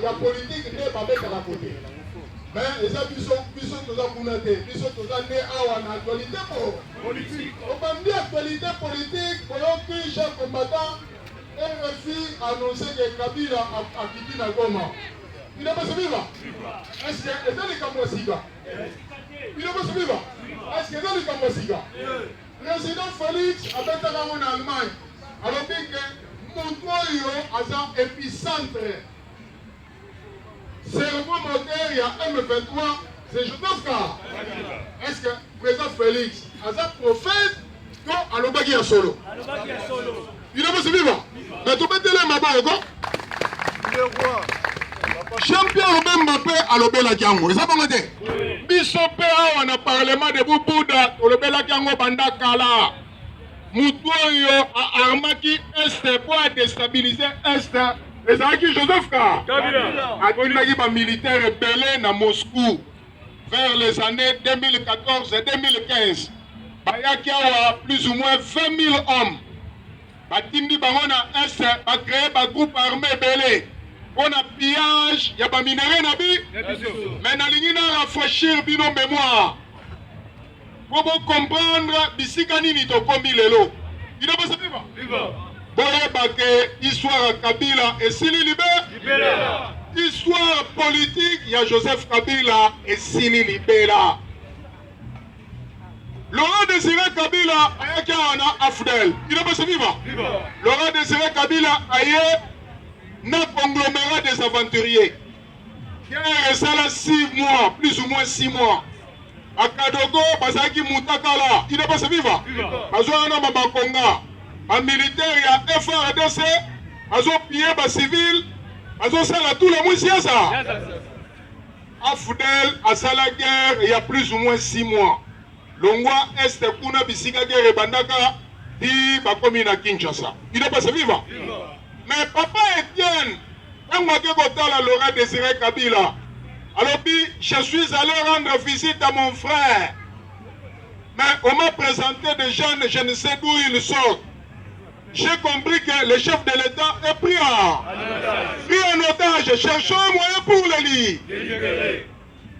la politique n'est pas bête à la côté. Mais les amis sont tous à Bounate, ils sont tous à né à l'actualité politique. On va me dire actualité politique, pour que chaque combattant RFI a annoncé que Kabila a quitté la Goma. Il n'a pas suivi là. Est-ce que c'est dans les Kamwasiga? Il n'a pas suivi là. Est-ce que c'est dans les Kamwasiga? Président Félix a été en Allemagne. Alors que Montoyo a un épicentre. Cerveau moteur, il y a M23, c'est Jodovka. Est-ce que le président Félix a un prophète ou à l'Obagi à solo? Il n'a pas suivi là. Mais tu peux te le mettre encore. Champion Robin Mbappé à l'Obela Kiango. Ils ont dit Bishopé on a parlement de Boubouda, l'Obela Kiango Bandakala. Moutoyo a armaki Est pour déstabiliser Est. Les Aki Joseph Ka. A dit militaire rebelle à Moscou vers les années 2014 et 2015. Bayaki a plus ou moins 20 000 hommes. Batindi Barona Est a créé un groupe armé belé. On a pillage, il y a pas minéraux nabi, mais na lingina rafraîchir bino mémoire. Pour vous comprendre, bisikani ni to komi lelo. Il n'a pas ça vivre. Boye bake histoire Kabila et Sili Libé. Histoire politique, il y a Joseph Kabila et Sili Libela. Laurent Désiré Kabila a été en Afdel. Il n'a pas ça vivre. Laurent Désiré Kabila a été un conglomérat des aventuriers qui est resté là 6 mois, plus ou moins 6 mois. À Kadogo, Bazaki Moutakala, il n'est pas vivant. Bazouana Mabakonga, un militaire, il y a FRDC, Bazo pillé, Bas civil, Bazo Sala tout le monde, c'est ça. Afdel, à Sala guerre, il y a plus ou moins 6 mois. Longwa Est, Kuna, Bisika guerre et Bandaka, dit Bakomina Kinshasa. Il n'est pas vivant. Mais papa Etienne, quand moi que Kotala Laurent Désiré Kabila, alors je suis allé rendre visite à mon frère. Mais on m'a présenté des jeunes, je ne sais d'où ils sortent. J'ai compris que le chef de l'État est pris en otage. Cherchons un moyen pour le lire.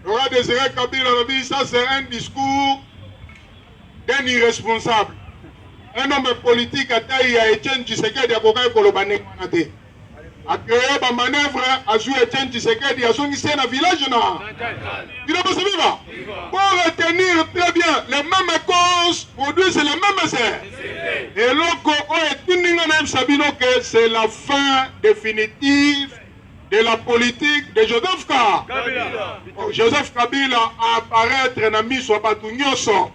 Laurent Désiré Kabila, ça c'est un discours d'un irresponsable. Un homme politique à taille à Etienne Tshisekedi à Kokai Kolobane Manate. A créé ma manœuvre à jouer Etienne Tshisekedi à son ici dans le village. Il n'a pas se vivre. Pour retenir très bien les mêmes causes, produisent les mêmes essais. Et lorsqu'on est c'est la fin définitive de la politique de Joseph Kabila. Joseph Kabila a apparaître dans la mise au Batunyoso.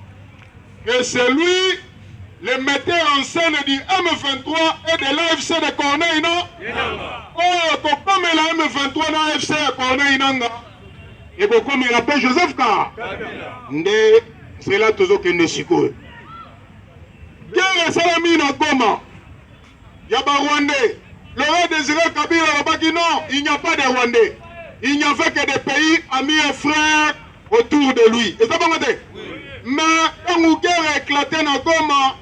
Et c'est lui le metteur en scène du M23 et de l'AFC de Corneille, non? Oh, pourquoi mais la M23 dans l'AFC de Corneille, non? Et pourquoi mais l'appelle Joseph Kabila? C'est là toujours qu'il ne s'y coule. Guerre et Salami dans Goma. Il y a pas Rwandais. Laurent Désiré Kabila, non, il n'y a pas de Rwandais. Il n'y a fait que des pays amis et frères autour de lui. Et ça va m'aider? Mais quand la guerre a éclaté dans Goma,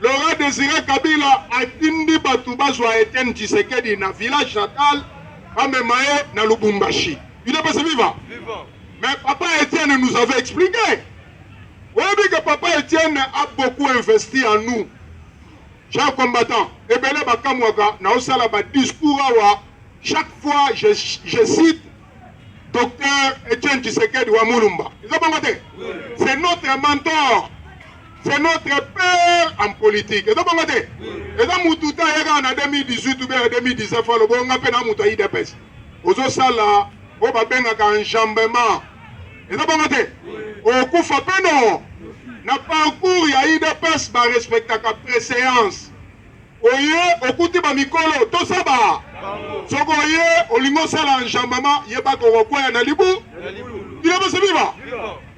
Laurent Désiré Kabila a tindi Batouba soit Etienne Tshisekedi dans le village natal, à Memaye, dans Lubumbashi. Il n'est pas vivant. Mais papa Etienne nous avait expliqué. Oui, que papa Etienne a beaucoup investi en nous. Chers combattants, Ebele Bakamwaka, na osala ba discours awa, chaque fois je cite Docteur Etienne Tshisekedi wa Mulumba. C'est notre mentor. C'est notre père en politique. Et ça, et ça, Moutouta, en 2018 ou 2019, on a fait un Moutouta IDPS. Aux Osala, on va bien un enjambement. Et ça, au coup, non. Na parcours, il y a IDPS, qui respecte la préséance. Au coup, tu vas Mikolo, tout ça va. Si vous voyez, au lingo, ça, l'enjambement, il n'y a pas de recours à Nalibou. Il est pas vivant.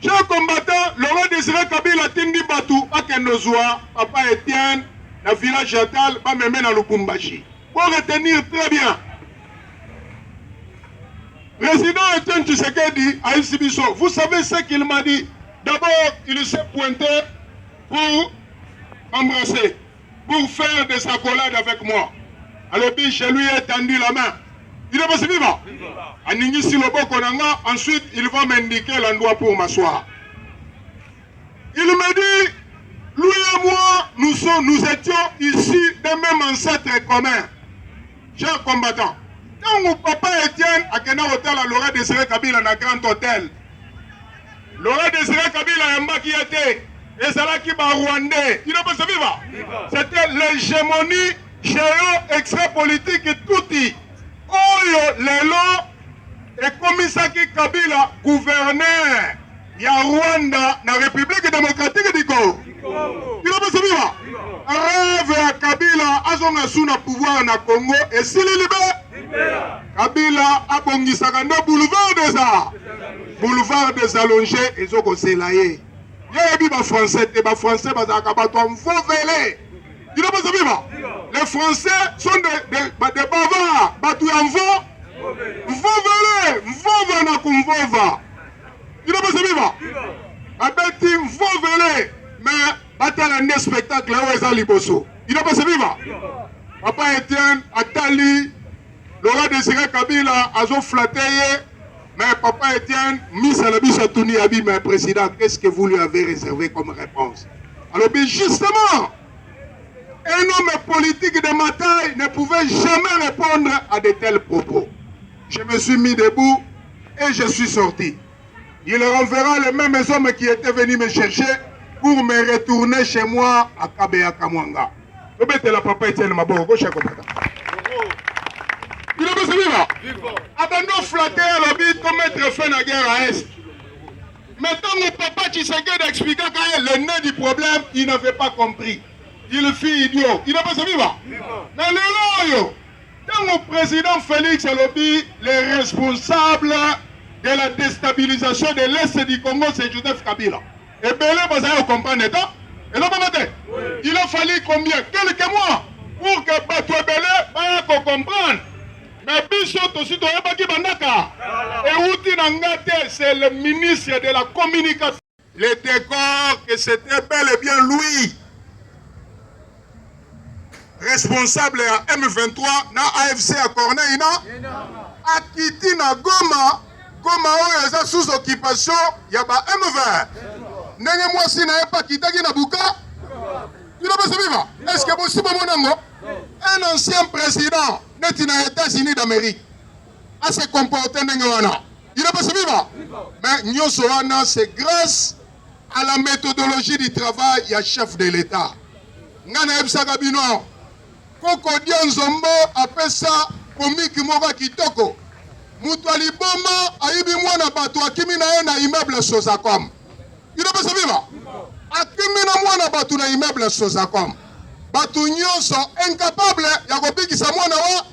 Chers combattants, Laurent Désiré Kabila Tindi Batou, Akenozwa, Papa Etienne, le village natal, va me mettre dans le Lubumbashi. Pour retenir très bien, Président Etienne Tshisekedi à Isibiso, vous savez ce qu'il m'a dit? D'abord, il s'est pointé pour m'embrasser, pour faire des accolades avec moi. Alors, je lui ai tendu la main. Il est pas vivant. Aningisi Loboko Nanga, ensuite il va m'indiquer l'endroit pour m'asseoir. Il me dit, lui et moi, nous étions issus des mêmes ancêtres communs. Chers combattants, quand mon papa Étienne a gagné l'hôtel à Laurent Désiré Kabila dans un grand hôtel, Laurent Désiré Kabila Yamba qui était, et c'est là qui m'a rwandais. Il n'est pas vivant. C'était l'hégémonie géo-extra-politique et tout dit. Oyo lelo et Komisaki Kabila gouverneur ya Rwanda na République démocratique du Congo. Il a pas vivant. Rêve à Kabila azonga suna pouvoir na Congo et s'il est libéré, Kabila a bongisaka na boulevard des Allongés et zoko selaye. Y'a dit ba français bazaka bato mvovele. Il a pas vivant. Les Français sont des bavards. Batou yanvo. Mvovele na kumvova. Il a pas vivant. Abeti mvovele. Mais batala ne spectacle là où est Liboso. Il a pas vivant. Papa Étienne Atali, Laurent Désiré Kabila azo flatté. Mais Papa Étienne, Miss Alabi Chatouni Abi, mais président, qu'est-ce que vous lui avez réservé comme réponse? Alors, justement, un homme politique de ma taille ne pouvait jamais répondre à de tels propos. Je me suis mis debout et je suis sorti. Il renverra les mêmes hommes qui étaient venus me chercher pour me retourner chez moi à Kabea Kamwanga. La Papa Étienne Maboko, cher combattant. Il est pas vivant. Abandon flatté à l'objet comme mettre fin à la guerre à Est. Maintenant, mon papa Tshisekedi expliqua quand le nez du problème, il n'avait pas compris. Il fit idiot. Il n'est pas vivant. Dans le loyo, quand mon président Félix Alobi, les responsables de la déstabilisation de l'Est du Congo, c'est Joseph Kabila. Et Belé, vous allez comprendre, il a fallu combien? Quelques mois pour que Bato Belé va comprendre. Mais Bishop aussi, c'est le ministre de la communication. Le décor que c'était bel et bien lui, responsable à M23, na AFC à Corneille, a quitté na Goma, Goma est sous occupation, il y a M20. N'est-ce moi si n'a pas quitté na Buka? Il a pas vivant. Est-ce que possible un ancien président des États-Unis d'Amérique à se comporter n'engwana? Il n'a pas vivant. Mais Nyosoana, c'est grâce à la méthodologie du travail, il y a chef de l'État. Ngana Ebsagabino, Koko Dianzombo appelle ça comique Moga Kitoko. Moutouali Boma, Aïbi Mwana Bato, Akimina na immeuble Sosakom. Il n'a pas vivant. Akimina Mwana Bato na immeuble Sosakom. Bato Nyonso incapable, Yakobiki Samwana wa.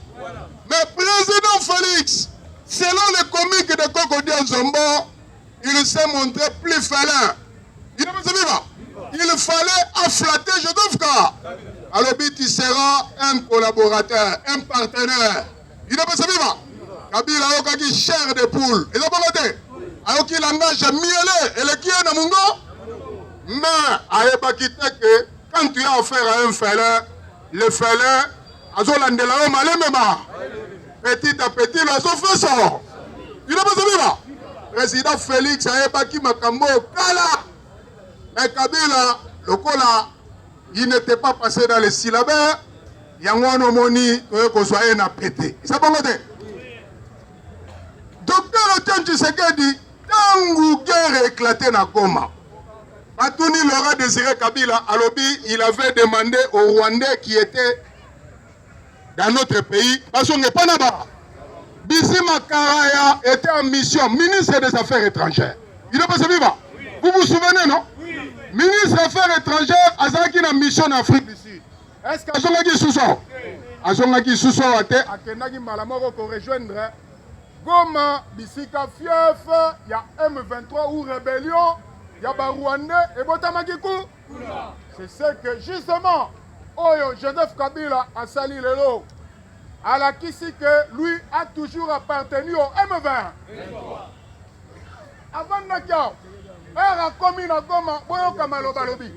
Mais président Félix, selon le comique de Koko Dianzombo, il s'est montré plus félin. Il n'a pas vivant. Il fallait afflatter Jodovka. Alors, tu seras un collaborateur, un partenaire. Il n'a pas vivant. Kabila a eu chair de poule. Il n'a pas voté. Alors qu'il engage miellé. Et le qui est dans mon go? Mais, quand tu as affaire à un félin, le félin, Azolandela Malemema. Petit à petit, l'oiseau fait sort. Il n'a pas vivant. Président Félix a eu Makambo Kala. Mais Kabila, le Kola, il n'était pas passé dans les syllabes. Yangono Moni, qu'on soit un pété. C'est pas vrai. Docteur Etienne Tshisekedi, tant guerre éclaté dans Goma. Matouni Laurent Désiré Kabila, à l'Obi, il avait demandé aux Rwandais qui étaient dans notre pays, parce qu'on n'est pas là-bas. Bissi Makaraya était en mission, ministre des Affaires étrangères. Il n'est pas vivant. Vous vous souvenez, non? Ministre des Affaires étrangères, Azaki na mission en Afrique du Sud. Est-ce qu'Azongaki Sousso? Azongaki Sousso a été à Kenagi Malamoro pour rejoindre Goma, Bisika Fief, il y a M23 ou rébellion, il y a Rwandais et Botamakikou. C'est ce que justement, Oyo Joseph Kabila a sali le lot. À la Kisi que lui a toujours appartenu au M20. Avant Nakia, elle a commis na Goma, Boyo Kamaloba Lobi.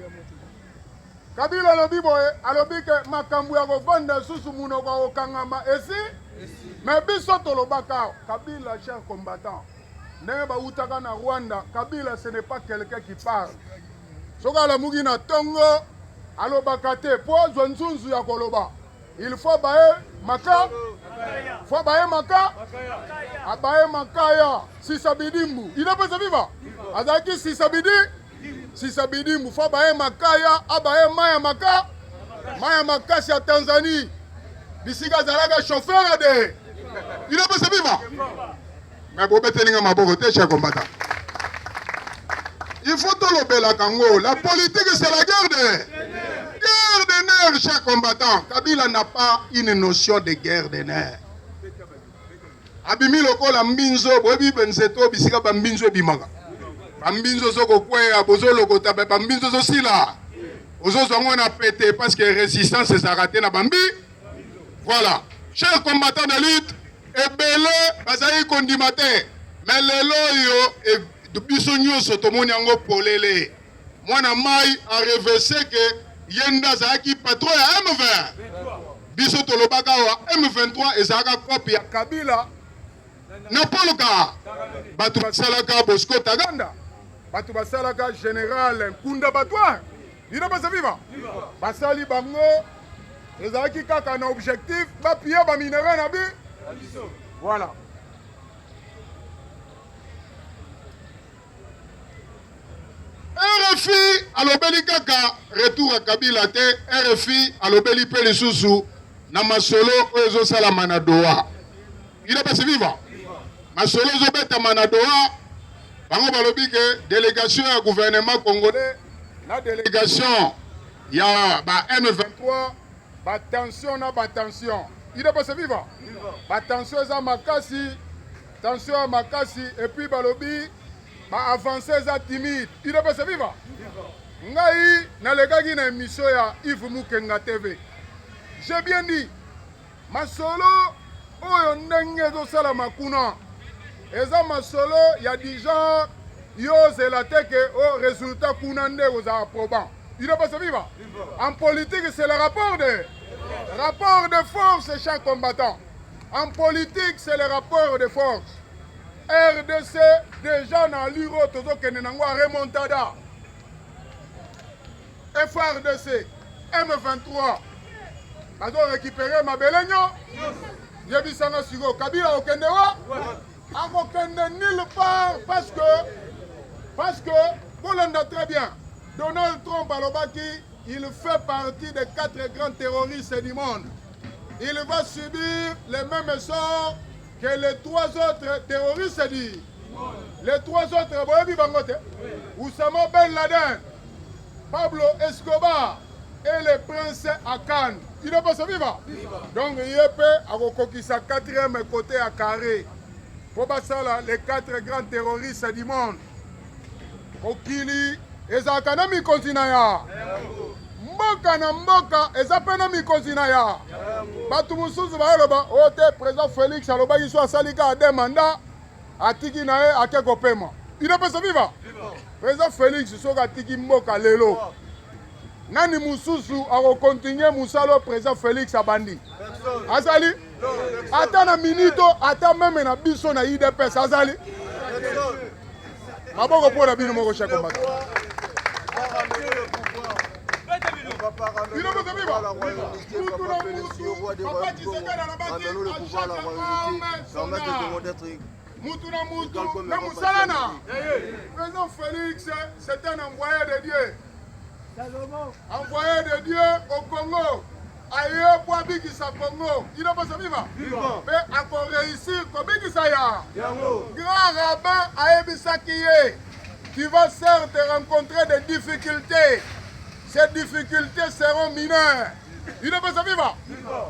Kabila Lobi Boye, a Lobi que Makambu ya Govanda Susu Munoko Kangama. Et si, Mais biso tolobaka Kabila, cher combattant. Neba utaka na Rwanda, Kabila ce n'est pas quelqu'un qui parle. Soka la mugina tongo alobaka te po zonzunzu ya koloba. Il faut bae maka. Faut bae maka. Abae makaya sisabidimbu. Il a pas viva. Azaki sisabidimbu. Faut bae makaya abae maya maka. Maya maka si à Tanzanie. Bisiga zalaga chauffeur de. Il a pas viva. Mais pour betelinga maboko te cher combattant. Il faut tout le la Congo. La politique, c'est la guerre de nerfs, chers combattants. Kabila n'a pas une notion de guerre de nerfs. Abimi loko la mbinzo, bobi benzeto, bisika bambinzo bimaga. Bambinzo soko kwe, abozo loko tabe, bambinzo so sila. Ozo zongo na pété parce que résistance s'est arrêtée na bambi. Voilà. Chers combattants de lutte, ebele, bazayi kondimate. Mais lelo yo, biso nyonso tomoni yango polele mwana mai a reversé que yenda zaki patron ya M20 biso tolobaka wa M23 ezaka copie ya Kabila na poluka batu basalaka Bosco Taganda batu basalaka général Nkunda Batwa ina basa viva basali bango ezaki kaka na objectif ba piller ba minerai na bi voilà. RFI alobeli kaka retour à Kabila te RFI alobeli pe lisusu na masolo oyo salama na Doha. Ila basi viva. Masolo zo beta na Doha. Bango balobi ke délégation ya gouvernement congolais na délégation ya ba M23 ba tension na ba tension. Ila basi viva. Ba tension za makasi, tension ya makasi et puis balobi ba avancer za timide. Il est passé vivant. Ngai na legaki na émission ya Yves Mukenga TV. J'ai bien dit masolo oyo ndenge zo sala makuna. Eza masolo ya di genre yo zela teke au résultat kuna ndego za probant. Il est passé vivant. En politique c'est le rapport de force chaque combattant. En politique c'est le rapport de force. RDC déjà dans l'Uro tozo kenenangwa remontada. FRDC M23 bazo récupérer ma belenyo. Yebisanga sigo Kabila okendewa. Akokende nulle part parce que Bolanda très bien. Donald Trump alobaki il fait partie des 4 grands terroristes du monde. Il va subir les mêmes sorts que les 3 autres terroristes disent. Les 3 autres, Boyebi Bangote, Oussama Ben Laden, Pablo Escobar et le prince Akan. Il n'est pas ce vivant. Donc, il peut avoir sa 4e côté à carré. Pour ça, les 4 grands terroristes du monde. Okili, Ezakanami Kontinaya. Mboka na mboka ezapena mikozina ya batu musuzu baoloba ote président Félix aloba yiso asalika ade manda atiki na ye akeko pema ina pesa viva président Félix soka atiki mboka lelo nani musuzu ako continuer musalo président Félix abandi azali ata na minito ata meme na biso na IDPS azali maboko pona bino moko chako mbaka Il a besoin de Président Félix, c'est un envoyé de Dieu. Envoyé de Dieu au Congo. Ailleurs, pour Bikisa Congo. Il a besoin de vivre. Mais à réussir, comme Bikisa ya. Grand rabbin Aebisa qui va certes rencontrer des difficultés. Ces difficultés seront mineures. Il ne peut se vivre.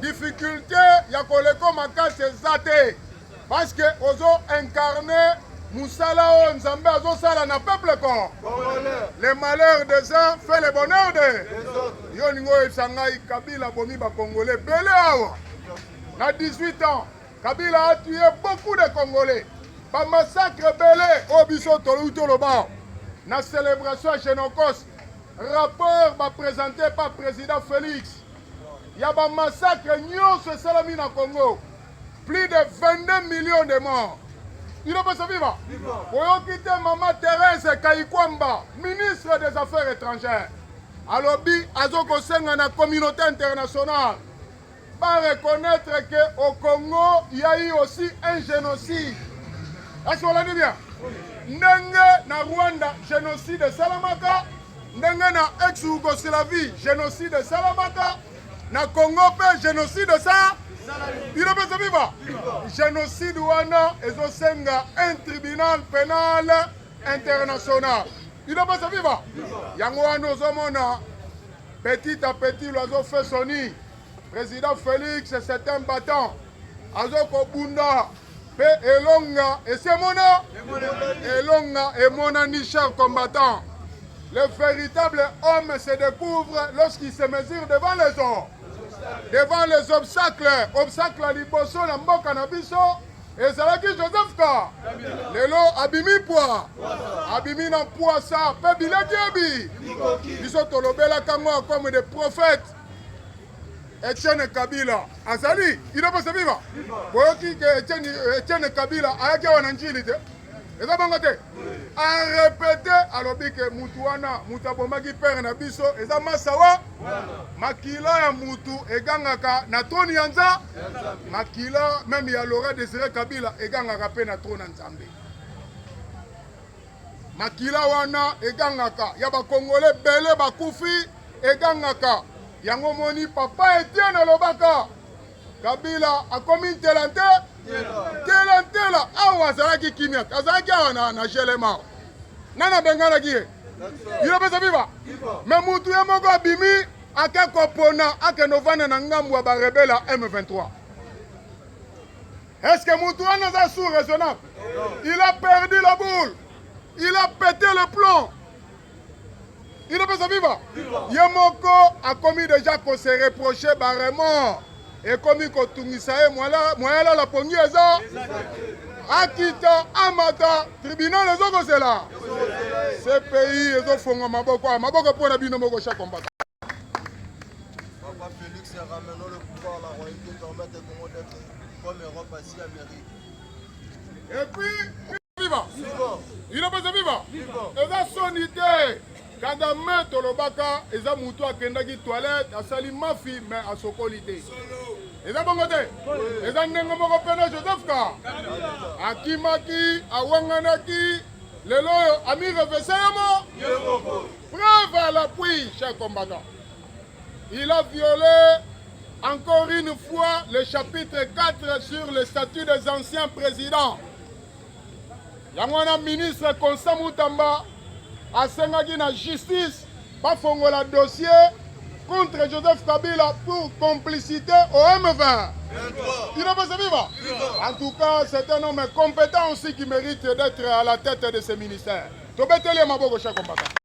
Difficultés, il y a koleko makase zate. Parce que ozo incarné Moussala Nzambe ozo sala na peuple corps. Le malheur des uns fait le bonheur des autres. Yoningo Sangai Kabila bomi ba Congolais. Belé awa. Na 18 ans, Kabila a tué beaucoup de Congolais. Par massacre belé au biso toluto loba. Na célébration chez Nokos. Rapport présenté par le président Félix. Il y a un massacre nyonso salami na Congo. plus de 22 millions de morts. Il n'a pas sa vivre. Pour quitter Maman Thérèse Kayikwamba, ministre des Affaires étrangères. Alors, Azoko Senga na communauté internationale va reconnaître qu'au Congo, il y a eu aussi un génocide. Est-ce qu'on l'a dit bien? Ndenge na Rwanda, génocide de Salamaka. Ndenge na ex-Yougoslavie, génocide de Salamaka. Na Congo, génocide de ça. Il a besoin de vivre. Génocide wana ezosenga un tribunal pénal international. Il a besoin de vivre. Yango wana ozomona petit à petit l'oiseau fait son nid. Président Félix c'est un battant. Azoko bunda pe elonga et c'est mona elonga et mona ni cher combattant. Le véritable homme se découvre lorsqu'il se mesure devant les hommes. Devant les obstacles à liboso na mboka na biso ezalaki Joseph Ka lelo abimi poa abimi na poa sa pe bilaki ebi biso tolobela kango comme des prophètes. Etienne Kabila azali il n'a pas se vivre boyoki ke Etienne Kabila ayaki wana njili te eza bango te a répété alobi ke mutu wana mutu abomaki père na biso eza masawa makila ya mutu egangaka na trône ya nza makila même ya Laurent Désiré Kabila egangaka pe na trône ya Nzambe makila wana egangaka ya bakongole bele bakufi egangaka yango moni papa Etienne alobaka Kabila akomi ntelante telantela awa azalaki kimia azalaki awa na gelema nana benganaki ye ilopesa viva me mutu ye moko abimi ake kopona ake novane na ngambu ya barebela M23. Est-ce que mutu wana aza sous-raisonnable? Il a perdu la boule, il a pété le plomb. Il opesa viva ye moko akomi déjà ko se reprocher baremort et comme il kotungisa ye moyala la pongi eza akita amata tribunal ezokosela ce pays ezofonga maboko mpona bino moko chaque combat. Papa Félix ramène le pouvoir à la royauté permettre au Congo d'être comme Europe, Asie, Amérique. Et puis viva il n'a pas de viva eza sonité Kagame tolobaka eza mutu akendaki toilette asali mafi mais asokoli te eza bongo te eza ndenge moko pena Joseph Ka akimaki awanganaki lelo ami refese yamo preuve à l'appui cher combattant. Il a violé encore une fois le chapitre 4 sur le statut des anciens présidents. Yangwana ministre Constant Moutamba asengaki na justice bafongola dossier contre Joseph Kabila pour complicité au M20. Il n'a pas se vivre. En tout cas, c'est un homme compétent aussi qui mérite d'être à la tête de ce ministère. Tobetele maboko cher combattant.